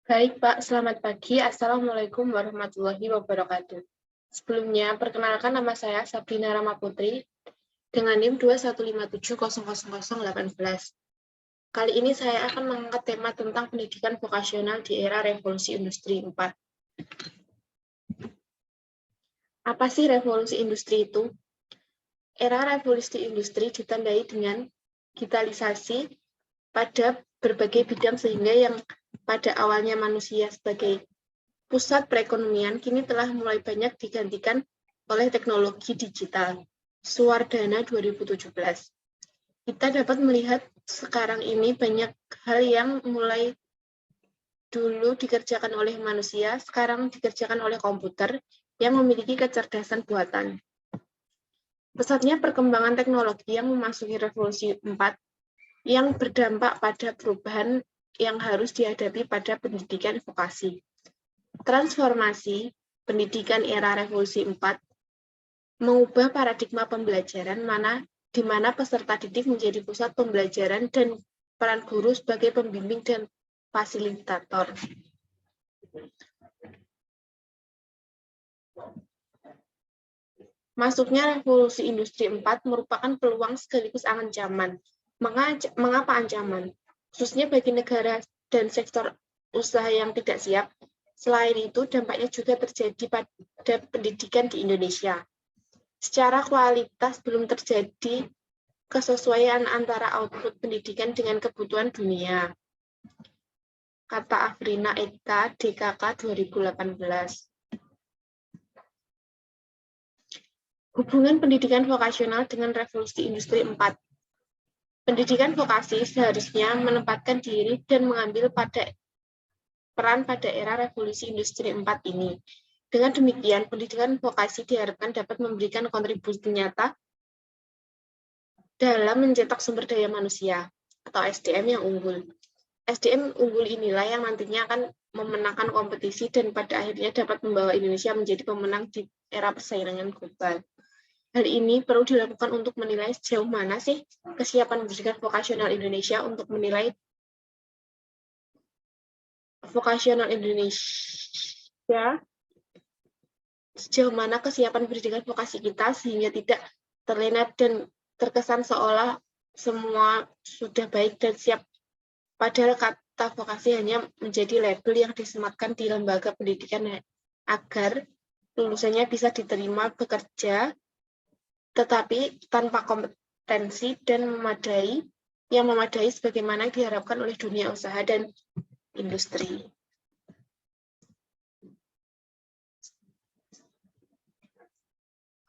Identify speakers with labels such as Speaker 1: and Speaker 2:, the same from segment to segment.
Speaker 1: Baik, Pak. Selamat pagi. Assalamualaikum warahmatullahi wabarakatuh. Sebelumnya, perkenalkan nama saya Sabrina Ramaputri dengan NIM 215700018. Kali ini saya akan mengangkat tema tentang pendidikan vokasional di era revolusi industri 4. Apa sih revolusi industri itu? Era revolusi industri ditandai dengan digitalisasi pada berbagai bidang sehingga yang pada awalnya manusia sebagai pusat perekonomian kini telah mulai banyak digantikan oleh teknologi digital. Suwardana 2017. Kita dapat melihat sekarang ini banyak hal yang mulai dulu dikerjakan oleh manusia, sekarang dikerjakan oleh komputer yang memiliki kecerdasan buatan. Pesatnya perkembangan teknologi yang memasuki revolusi 4 yang berdampak pada perubahan yang harus dihadapi pada pendidikan vokasi. Transformasi pendidikan era revolusi 4 mengubah paradigma pembelajaran di mana peserta didik menjadi pusat pembelajaran dan peran guru sebagai pembimbing dan fasilitator. Masuknya revolusi industri 4 merupakan peluang sekaligus ancaman. Mengapa ancaman? Khususnya bagi negara dan sektor usaha yang tidak siap. Selain itu, dampaknya juga terjadi pada pendidikan di Indonesia. Secara kualitas belum terjadi kesesuaian antara output pendidikan dengan kebutuhan dunia. Kata Afrina Eka, DKK 2018. Hubungan pendidikan vokasional dengan revolusi industri 4. Pendidikan vokasi seharusnya menempatkan diri dan mengambil peran pada era revolusi industri 4 ini. Dengan demikian, pendidikan vokasi diharapkan dapat memberikan kontribusi nyata dalam mencetak sumber daya manusia atau SDM yang unggul. SDM unggul inilah yang nantinya akan memenangkan kompetisi dan pada akhirnya dapat membawa Indonesia menjadi pemenang di era persaingan global. Hal ini perlu dilakukan untuk menilai sejauh mana sih kesiapan pendidikan vokasional Indonesia untuk menilai vokasional Indonesia, sejauh mana kesiapan pendidikan vokasi kita sehingga tidak terlena dan terkesan seolah semua sudah baik dan siap. Padahal kata vokasi hanya menjadi label yang disematkan di lembaga pendidikan agar lulusannya bisa diterima bekerja tetapi tanpa kompetensi dan yang memadai sebagaimana diharapkan oleh dunia usaha dan industri.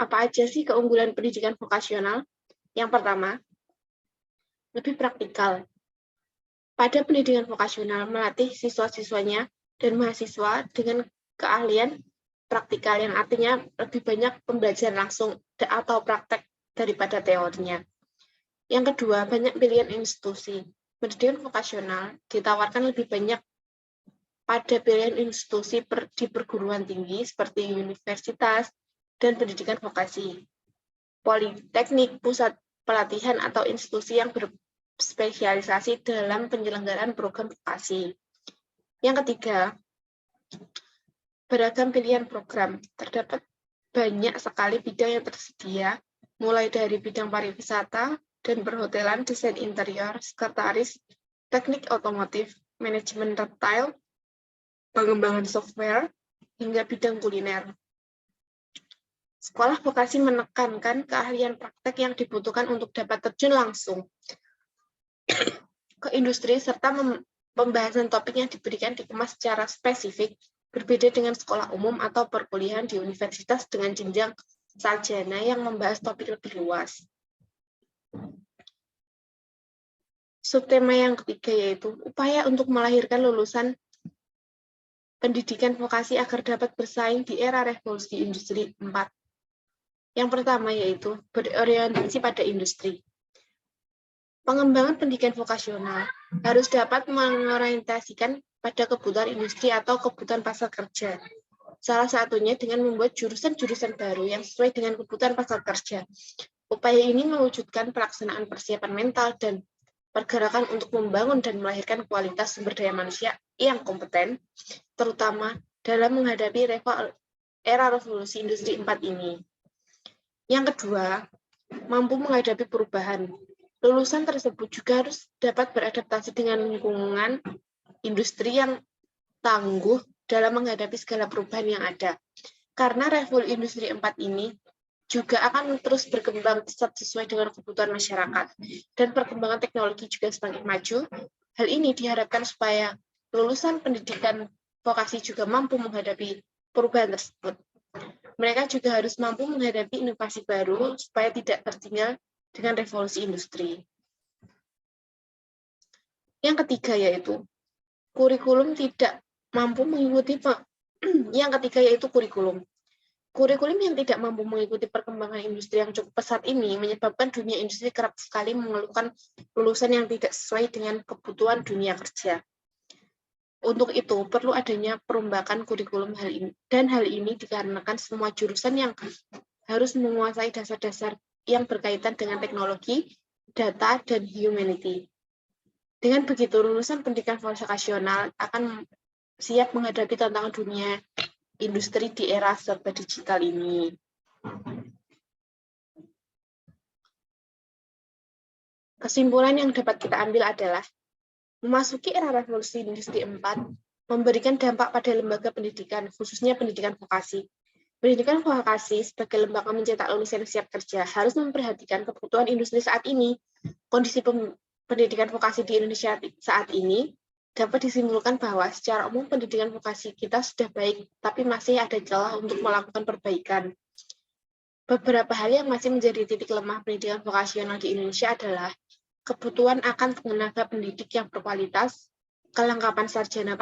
Speaker 1: Apa aja sih keunggulan pendidikan vokasional? Yang pertama, lebih praktikal. Pada pendidikan vokasional melatih siswa-siswanya dan mahasiswa dengan keahlian praktikal yang artinya lebih banyak pembelajaran langsung atau praktek daripada teorinya. Yang kedua, banyak pilihan institusi. Pendidikan vokasional ditawarkan lebih banyak pada pilihan institusi di perguruan tinggi seperti universitas dan pendidikan vokasi, politeknik, pusat pelatihan atau institusi yang berspesialisasi dalam penyelenggaraan program vokasi. Yang ketiga, beragam pilihan program. Terdapat banyak sekali bidang yang tersedia, mulai dari bidang pariwisata dan perhotelan, desain interior, sekretaris, teknik otomotif, manajemen retail, pengembangan software, hingga bidang kuliner. Sekolah vokasi menekankan keahlian praktek yang dibutuhkan untuk dapat terjun langsung ke industri, serta pembahasan topik yang diberikan dikemas secara spesifik, berbeda dengan sekolah umum atau perkuliahan di universitas dengan jenjang sarjana yang membahas topik lebih luas. Subtema yang ketiga yaitu upaya untuk melahirkan lulusan pendidikan vokasi agar dapat bersaing di era revolusi industri 4. Yang pertama yaitu berorientasi pada industri. Pengembangan pendidikan vokasional harus dapat mengorientasikan pada kebutuhan industri atau kebutuhan pasar kerja. Salah satunya dengan membuat jurusan-jurusan baru yang sesuai dengan kebutuhan pasar kerja. Upaya ini mewujudkan pelaksanaan persiapan mental dan pergerakan untuk membangun dan melahirkan kualitas sumber daya manusia yang kompeten, terutama dalam menghadapi era revolusi industri 4 ini. Yang kedua, mampu menghadapi perubahan. Lulusan tersebut juga harus dapat beradaptasi dengan lingkungan industri yang tangguh dalam menghadapi segala perubahan yang ada. Karena revolusi industri 4 ini juga akan terus berkembang pesat sesuai dengan kebutuhan masyarakat. Dan perkembangan teknologi juga semakin maju. Hal ini diharapkan supaya lulusan pendidikan vokasi juga mampu menghadapi perubahan tersebut. Mereka juga harus mampu menghadapi inovasi baru supaya tidak tertinggal dengan revolusi industri. Yang ketiga yaitu kurikulum tidak mampu mengikuti kurikulum. Kurikulum yang tidak mampu mengikuti perkembangan industri yang cukup pesat ini menyebabkan dunia industri kerap sekali mengeluhkan lulusan yang tidak sesuai dengan kebutuhan dunia kerja. Untuk itu, perlu adanya perombakan kurikulum hal ini. Dan hal ini dikarenakan semua jurusan yang harus menguasai dasar-dasar yang berkaitan dengan teknologi, data, dan humanity. Dengan begitu, lulusan pendidikan vokasional akan siap menghadapi tantangan dunia industri di era serba digital ini. Kesimpulan yang dapat kita ambil adalah memasuki era revolusi industri 4 memberikan dampak pada lembaga pendidikan, khususnya pendidikan vokasi. Pendidikan vokasi sebagai lembaga mencetak lulusan siap kerja harus memperhatikan kebutuhan industri saat ini. Kondisi pendidikan vokasi di Indonesia saat ini dapat disimpulkan bahwa secara umum pendidikan vokasi kita sudah baik, tapi masih ada celah untuk melakukan perbaikan. Beberapa hal yang masih menjadi titik lemah pendidikan vokasional di Indonesia adalah kebutuhan akan tenaga pendidik yang berkualitas, kelengkapan sarana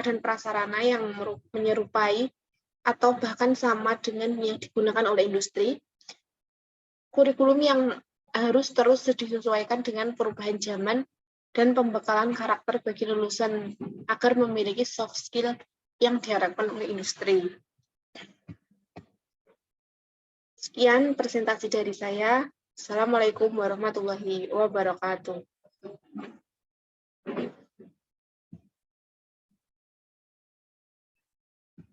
Speaker 1: dan prasarana yang menyerupai atau bahkan sama dengan yang digunakan oleh industri, kurikulum yang harus terus disesuaikan dengan perubahan zaman, dan pembekalan karakter bagi lulusan agar memiliki soft skill yang diharapkan oleh industri. Sekian presentasi dari saya. Assalamualaikum warahmatullahi wabarakatuh.